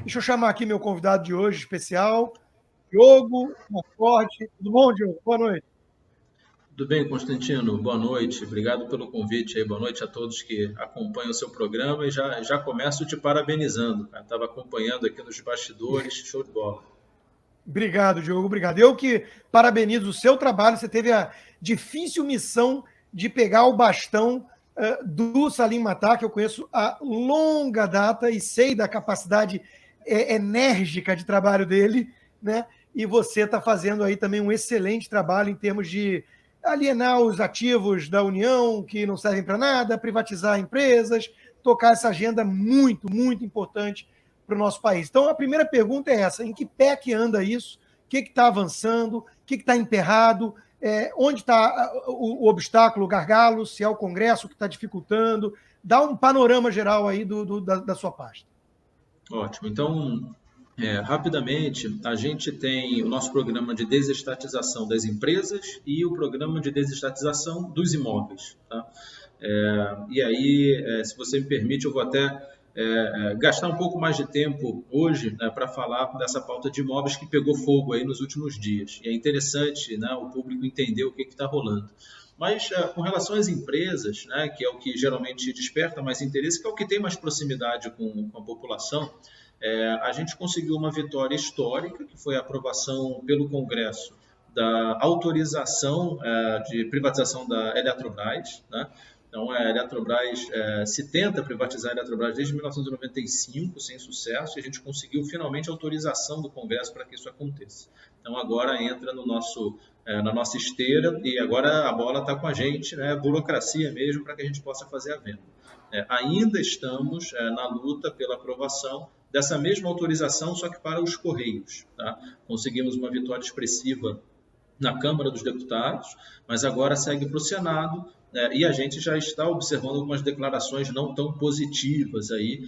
Deixa eu chamar aqui meu convidado de hoje, especial, Diogo Monforte. Tudo bom, Diogo? Boa noite. Tudo bem, Constantino? Boa noite. Obrigado pelo convite aí. Boa noite a todos que acompanham o seu programa e já começo te parabenizando. Estava acompanhando aqui nos bastidores. Show de bola. Obrigado, Diogo, obrigado. Eu que parabenizo o seu trabalho. Você teve a difícil missão de pegar o bastão do Salim Matar, que eu conheço há longa data e sei da capacidade enérgica de trabalho dele, né? E você está fazendo aí também um excelente trabalho em termos de alienar os ativos da União, que não servem para nada, privatizar empresas, tocar essa agenda muito, muito importante para o nosso país. Então, a primeira pergunta é essa: em que pé que anda isso? O que está avançando? O que está emperrado? Onde está o obstáculo, o gargalo? Se é o Congresso que está dificultando? Dá um panorama geral aí da sua pasta. Ótimo. Então, rapidamente, a gente tem o nosso programa de desestatização das empresas e o programa de desestatização dos imóveis. Tá? E aí, se você me permite, eu vou até gastar um pouco mais de tempo hoje, né, para falar dessa pauta de imóveis que pegou fogo aí nos últimos dias. E é interessante, né, o público entender o que está rolando. Mas com relação às empresas, né, que é o que geralmente desperta mais interesse, que é o que tem mais proximidade com a população, a gente conseguiu uma vitória histórica, que foi a aprovação pelo Congresso da autorização de privatização da Eletrobras, né? Então, a Eletrobras, se tenta privatizar a Eletrobras desde 1995, sem sucesso, e a gente conseguiu finalmente autorização do Congresso para que isso aconteça. Então, agora entra no na nossa esteira e agora a bola está com a gente, né? Burocracia mesmo, para que a gente possa fazer a venda. Ainda estamos na luta pela aprovação dessa mesma autorização, só que para os Correios. Tá? Conseguimos uma vitória expressiva na Câmara dos Deputados, mas agora segue para o Senado, e a gente já está observando algumas declarações não tão positivas aí,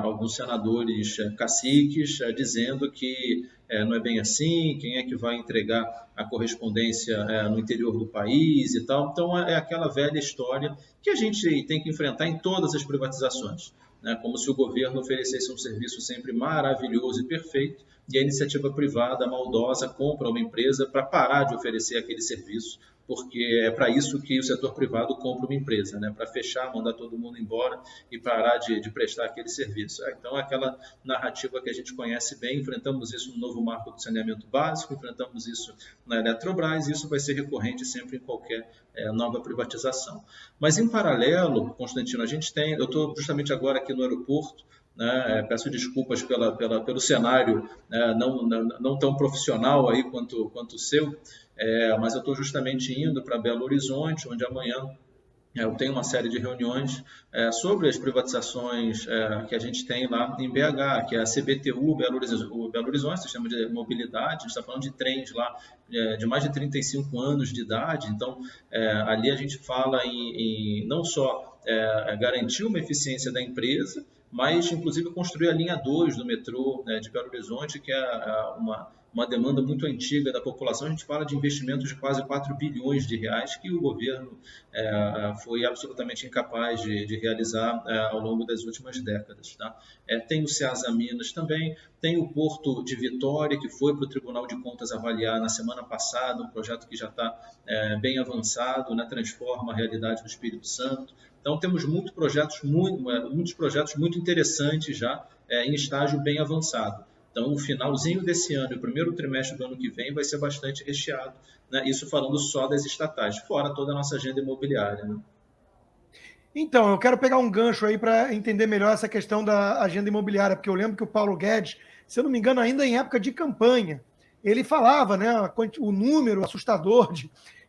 alguns senadores caciques dizendo que não é bem assim, quem é que vai entregar a correspondência no interior do país e tal. Então é aquela velha história que a gente tem que enfrentar em todas as privatizações, né? Como se o governo oferecesse um serviço sempre maravilhoso e perfeito, e a iniciativa privada maldosa compra uma empresa para parar de oferecer aquele serviço, porque é para isso que o setor privado compra uma empresa, né? Para fechar, mandar todo mundo embora e parar de prestar aquele serviço. Então, é aquela narrativa que a gente conhece bem, enfrentamos isso no novo marco do saneamento básico, enfrentamos isso na Eletrobras, e isso vai ser recorrente sempre em qualquer nova privatização. Mas, em paralelo, Constantino, eu estou justamente agora aqui no aeroporto, né? Peço desculpas pelo cenário, né, não tão profissional aí quanto o seu, mas eu estou justamente indo para Belo Horizonte, onde amanhã eu tenho uma série de reuniões sobre as privatizações que a gente tem lá em BH, que é a CBTU Belo Horizonte, Sistema de Mobilidade. A gente está falando de trens lá de mais de 35 anos de idade. Então, ali a gente fala em não só garantir uma eficiência da empresa, mas inclusive construir a linha 2 do metrô de Belo Horizonte, que é uma demanda muito antiga da população. A gente fala de investimentos de quase 4 bilhões de reais que o governo foi absolutamente incapaz de realizar ao longo das últimas décadas. Tá? Tem o Ceasa Minas também, tem o Porto de Vitória, que foi para o Tribunal de Contas avaliar na semana passada, um projeto que já está bem avançado, né? Transforma a realidade do Espírito Santo. Então, temos muitos projetos muito interessantes já em estágio bem avançado. Então, o finalzinho desse ano e o primeiro trimestre do ano que vem vai ser bastante recheado, né? Isso falando só das estatais, fora toda a nossa agenda imobiliária. Né? Então, eu quero pegar um gancho aí para entender melhor essa questão da agenda imobiliária, porque eu lembro que o Paulo Guedes, se eu não me engano, ainda em época de campanha, ele falava, né, o número assustador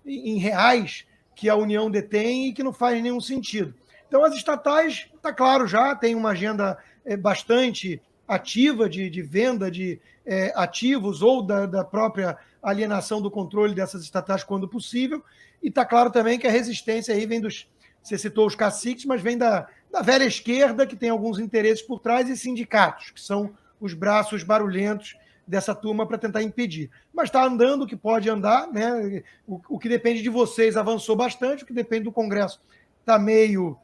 em reais que a União detém e que não faz nenhum sentido. Então, as estatais, está claro já, tem uma agenda bastante ativa de venda de ativos ou da própria alienação do controle dessas estatais quando possível, e está claro também que a resistência aí vem dos... Você citou os caciques, mas vem da velha esquerda, que tem alguns interesses por trás, e sindicatos, que são os braços barulhentos dessa turma para tentar impedir. Mas está andando o que pode andar, né? O que depende de vocês avançou bastante, o que depende do Congresso está meio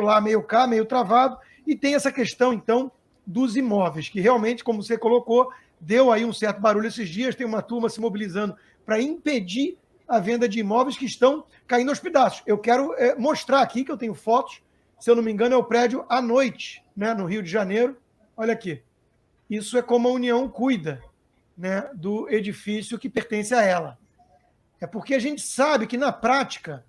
lá, meio cá, meio travado, e tem essa questão, então, dos imóveis, que realmente, como você colocou, deu aí um certo barulho esses dias, tem uma turma se mobilizando para impedir a venda de imóveis que estão caindo aos pedaços. Eu quero mostrar aqui, que eu tenho fotos, se eu não me engano, é o prédio à noite, né, no Rio de Janeiro. Olha aqui. Isso é como a União cuida, né, do edifício que pertence a ela. É porque a gente sabe que, na prática,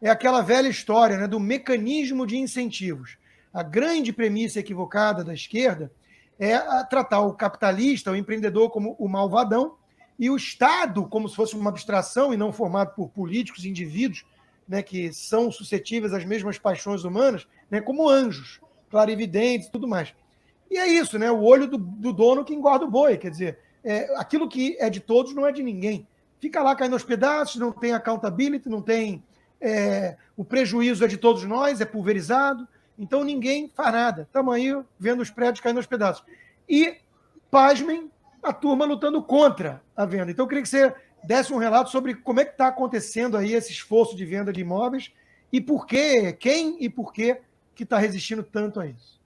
é aquela velha história, né, do mecanismo de incentivos. A grande premissa equivocada da esquerda é tratar o capitalista, o empreendedor, como o malvadão, e o Estado como se fosse uma abstração e não formado por políticos, indivíduos, né, que são suscetíveis às mesmas paixões humanas, né, como anjos, clarividentes e tudo mais. E é isso, né, o olho do dono que engorda o boi, quer dizer, aquilo que é de todos não é de ninguém. Fica lá caindo aos pedaços, não tem accountability, não tem... o prejuízo é de todos nós, é pulverizado, então ninguém faz nada. Estamos aí vendo os prédios caindo aos pedaços. E, pasmem, a turma lutando contra a venda. Então, eu queria que você desse um relato sobre como é que está acontecendo aí esse esforço de venda de imóveis e por quê, quem e por quê que está resistindo tanto a isso.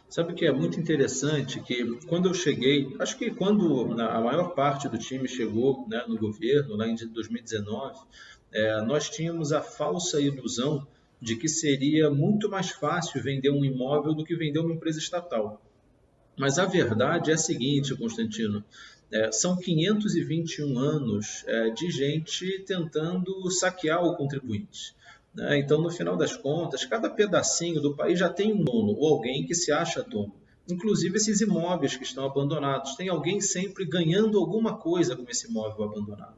Sabe que é muito interessante que quando eu cheguei, acho que quando a maior parte do time chegou, né, no governo, lá em 2019, nós tínhamos a falsa ilusão de que seria muito mais fácil vender um imóvel do que vender uma empresa estatal. Mas a verdade é a seguinte, Constantino, são 521 anos de gente tentando saquear o contribuinte. Então, no final das contas, cada pedacinho do país já tem um dono ou alguém que se acha dono. Inclusive esses imóveis que estão abandonados. Tem alguém sempre ganhando alguma coisa com esse imóvel abandonado.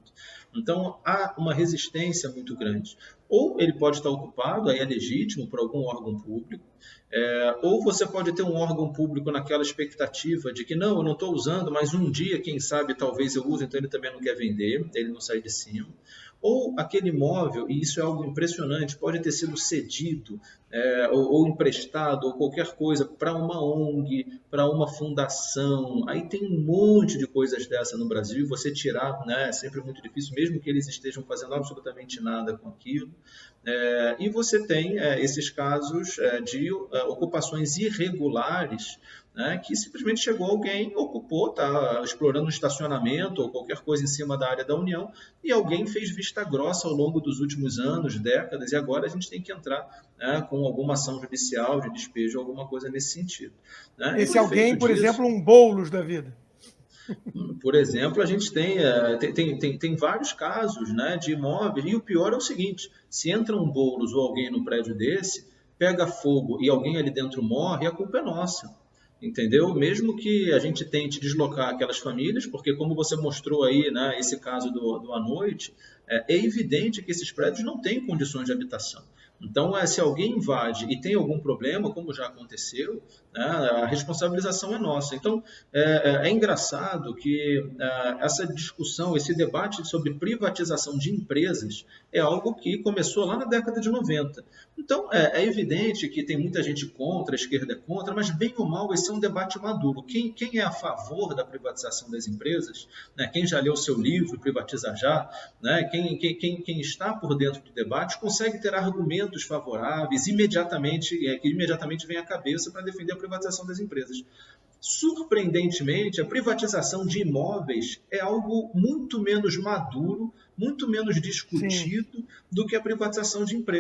Então, há uma resistência muito grande. Ou ele pode estar ocupado, aí é legítimo, por algum órgão público, ou você pode ter um órgão público naquela expectativa de que não, eu não estou usando, mas um dia, quem sabe, talvez eu use, então ele também não quer vender, ele não sai de cima. Ou aquele imóvel, e isso é algo impressionante, pode ter sido cedido ou emprestado ou qualquer coisa para uma ONG, para uma fundação. Aí tem um monte de coisas dessa no Brasil, você tirar, né, é sempre muito difícil, mesmo que eles estejam fazendo absolutamente nada com aquilo. E você tem esses casos de ocupações irregulares, né, que simplesmente chegou alguém, ocupou, está explorando um estacionamento ou qualquer coisa em cima da área da União, e alguém fez vista grossa ao longo dos últimos anos, décadas, e agora a gente tem que entrar, né, com alguma ação judicial de despejo, alguma coisa nesse sentido. Né? Esse alguém, por exemplo, um Boulos da vida. Por exemplo, a gente tem vários casos, né, de imóveis, e o pior é o seguinte, se entra um Boulos ou alguém no prédio desse, pega fogo e alguém ali dentro morre, a culpa é nossa. Entendeu? Mesmo que a gente tente deslocar aquelas famílias, porque como você mostrou aí, né, esse caso do à noite, é evidente que esses prédios não têm condições de habitação. Então, se alguém invade e tem algum problema, como já aconteceu, né, a responsabilização é nossa. Então, é engraçado que essa discussão, esse debate sobre privatização de empresas é algo que começou lá na década de 90. Então, é evidente que tem muita gente contra, a esquerda é contra, mas bem ou mal esse é um debate maduro. Quem é a favor da privatização das empresas, né, quem já leu o seu livro, Privatiza Já, né, quem está por dentro do debate, consegue ter argumentos favoráveis imediatamente, que imediatamente vem à cabeça para defender a privatização das empresas. Surpreendentemente, a privatização de imóveis é algo muito menos maduro, muito menos discutido do que a privatização de empresas.